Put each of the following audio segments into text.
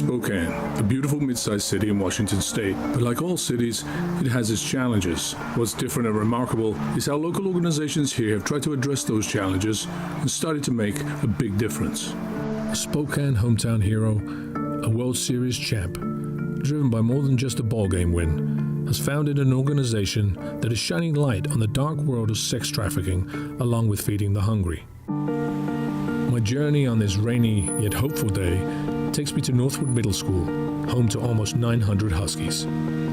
Spokane, a beautiful mid-sized city in Washington state. But like all cities, it has its challenges. What's different and remarkable is how local organizations here have tried to address those challenges and started to make a big difference. A Spokane hometown hero, a World Series champ, driven by more than just a ballgame win, has founded an organization that is shining light on the dark world of sex trafficking along with feeding the hungry. My journey on this rainy yet hopeful day takes me to Northwood Middle School, home to almost 900 Huskies.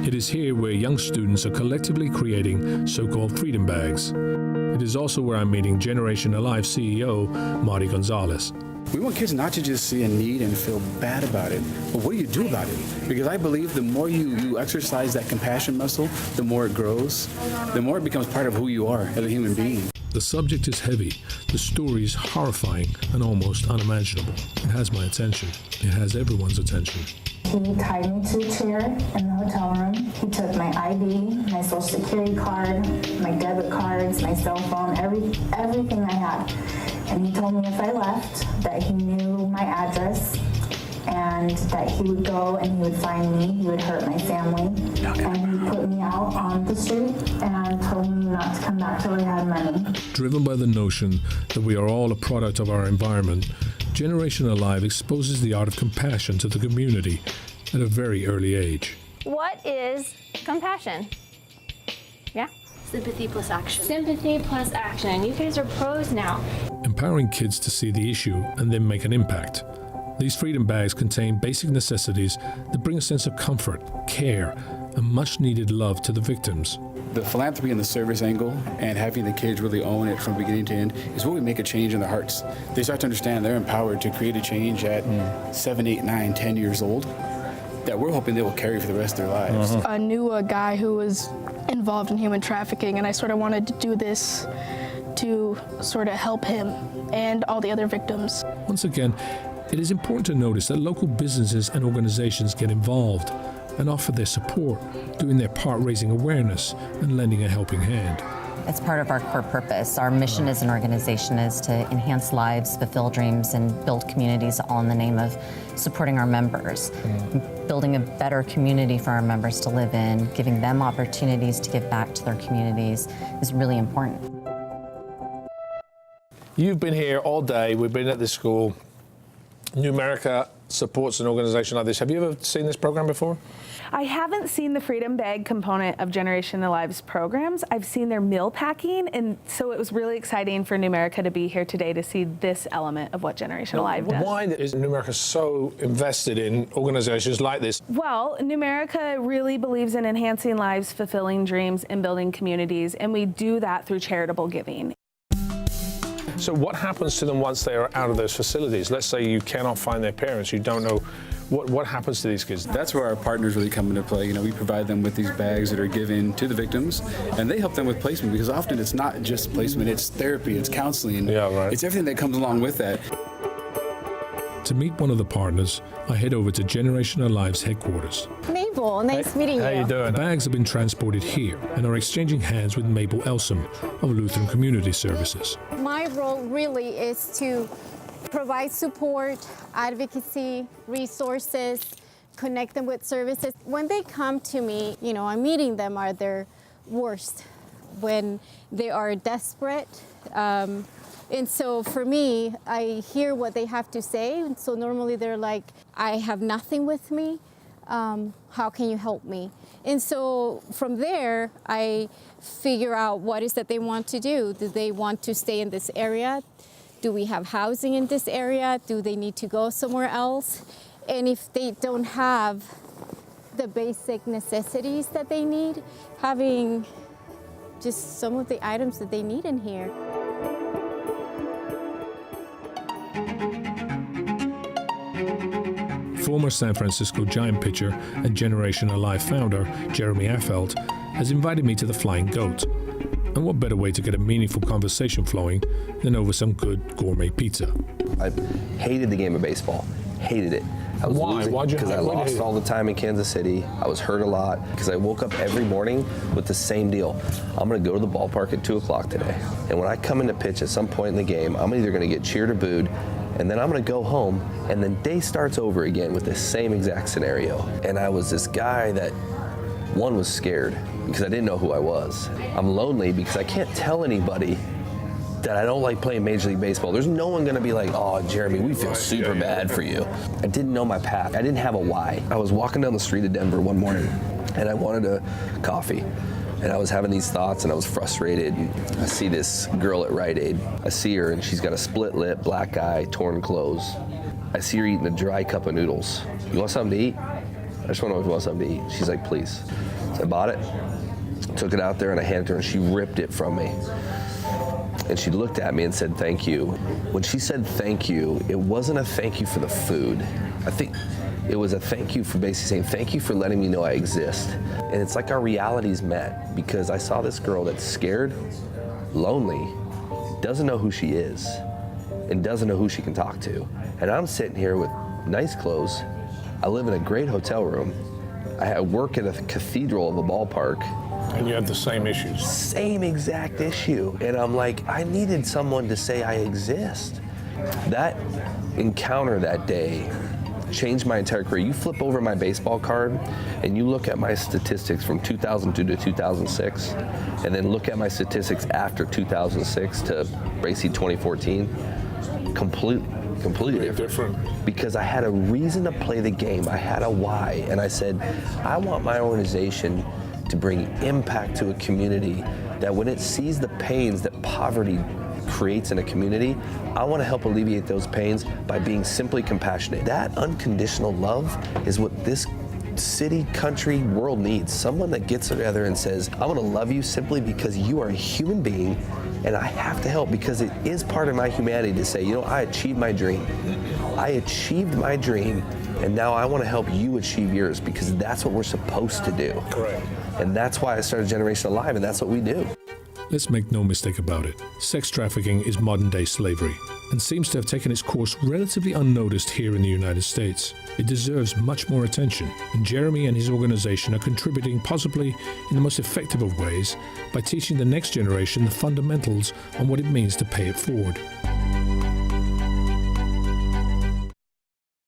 It is here where young students are collectively creating so-called freedom bags. It is also where I'm meeting GenAlive CEO Marty Gonzalez. We want kids not to just see a need and feel bad about it, but what do you do about it? Because I believe the more you exercise that compassion muscle, the more it grows, the more it becomes part of who you are as a human being. The subject is heavy, the story is horrifying and almost unimaginable. It has my attention. It has everyone's attention. He tied me to a chair in the hotel room. He took my ID, my social security card, my debit cards, my cell phone, everything I had. And he told me if I left that he knew my address and that he would go and he would find me, he would hurt my family. And he put me out on the street and told me not to come back till I had money. Driven by the notion that we are all a product of our environment, GenAlive exposes the art of compassion to the community at a very early age. What is compassion? Yeah? Sympathy plus action. Sympathy plus action. You guys are pros now. Empowering kids to see the issue and then make an impact. These freedom bags contain basic necessities that bring a sense of comfort, care, and much-needed love to the victims. The philanthropy and the service angle and having the kids really own it from beginning to end is where we make a change in their hearts. They start to understand they're empowered to create a change at 7, 8, 9, 10 years old that we're hoping they will carry for the rest of their lives. I knew a guy who was involved in human trafficking, and I sort of wanted to do this to sort of help him and all the other victims. Once again, it is important to notice that local businesses and organizations get involved and offer their support, doing their part raising awareness and lending a helping hand. It's part of our core purpose. Our mission as an organization is to enhance lives, fulfill dreams, and build communities, all in the name of supporting our members. Building a better community for our members to live in, giving them opportunities to give back to their communities is really important. You've been here all day. We've been at this school. New America supports an organization like this. Have you ever seen this program before? I haven't seen the Freedom Bag component of GenAlive's programs. I've seen their meal packing, and so it was really exciting for New America to be here today to see this element of what GenAlive does. Why is New America so invested in organizations like this? Well, New America really believes in enhancing lives, fulfilling dreams, and building communities, and we do that through charitable giving. So what happens to them once they are out of those facilities? Let's say you cannot find their parents, you don't know what happens to these kids. That's where our partners really come into play. You know, we provide them with these bags that are given to the victims, and they help them with placement, because often it's not just placement, it's therapy, it's counseling. Yeah, right. It's everything that comes along with that. To meet one of the partners, I head over to GenAlive's headquarters. Mabel, nice meeting you. How you doing? The bags have been transported here and are exchanging hands with Mabel Elsom of Lutheran Community Services. My role really is to provide support, advocacy, resources, connect them with services. When they come to me, you know, I'm meeting them at their worst, when they are desperate. And so for me, I hear what they have to say. And so normally they're like, I have nothing with me. How can you help me? And so from there, I figure out what is that they want to do. Do they want to stay in this area? Do we have housing in this area? Do they need to go somewhere else? And if they don't have the basic necessities that they need, having just some of the items that they need in here. Former San Francisco Giant pitcher and GenAlive founder Jeremy Affeldt has invited me to the Flying Goat. And what better way to get a meaningful conversation flowing than over some good gourmet pizza? I hated the game of baseball, hated it. I was Why? losing Why'd you because I lost all the time in Kansas City. I was hurt a lot because I woke up every morning with the same deal. I'm going to go to the ballpark at 2 o'clock today. And when I come in to pitch at some point in the game, I'm either going to get cheered or booed, and then I'm gonna go home, and then day starts over again with the same exact scenario. And I was this guy that, one, was scared because I didn't know who I was. I'm lonely because I can't tell anybody that I don't like playing Major League Baseball. There's no one gonna be like, oh, Jeremy, we feel super bad for you. I didn't know my path. I didn't have a why. I was walking down the street of Denver one morning, and I wanted a coffee. And I was having these thoughts, and I was frustrated. And I see this girl at Rite Aid. I see her, and she's got a split lip, black eye, torn clothes. I see her eating a dry cup of noodles. You want something to eat? I just want to know if you want something to eat. She's like, please. So I bought it, took it out there, and I handed her, and she ripped it from me. And she looked at me and said, thank you. When she said thank you, it wasn't a thank you for the food. I think it was a thank you for basically saying, thank you for letting me know I exist. And it's like our realities met, because I saw this girl that's scared, lonely, doesn't know who she is, and doesn't know who she can talk to. And I'm sitting here with nice clothes. I live in a great hotel room. I work at a cathedral of a ballpark. And you had the same issues. Same exact issue. And I'm like, I needed someone to say I exist. That encounter that day changed my entire career. You flip over my baseball card and you look at my statistics from 2002 to 2006, and then look at my statistics after 2006 to basically 2014, completely different. Because I had a reason to play the game. I had a why. And I said, I want my organization to bring impact to a community, that when it sees the pains that poverty creates in a community, I want to help alleviate those pains by being simply compassionate. That unconditional love is what this city, country, world needs. Someone that gets together and says, I want to love you simply because you are a human being, and I have to help because it is part of my humanity to say, you know, I achieved my dream. I achieved my dream, and now I want to help you achieve yours, because that's what we're supposed to do. Correct. And that's why I started GenAlive, and that's what we do. Let's make no mistake about it. Sex trafficking is modern-day slavery and seems to have taken its course relatively unnoticed here in the United States. It deserves much more attention, and Jeremy and his organization are contributing possibly in the most effective of ways by teaching the next generation the fundamentals on what it means to pay it forward.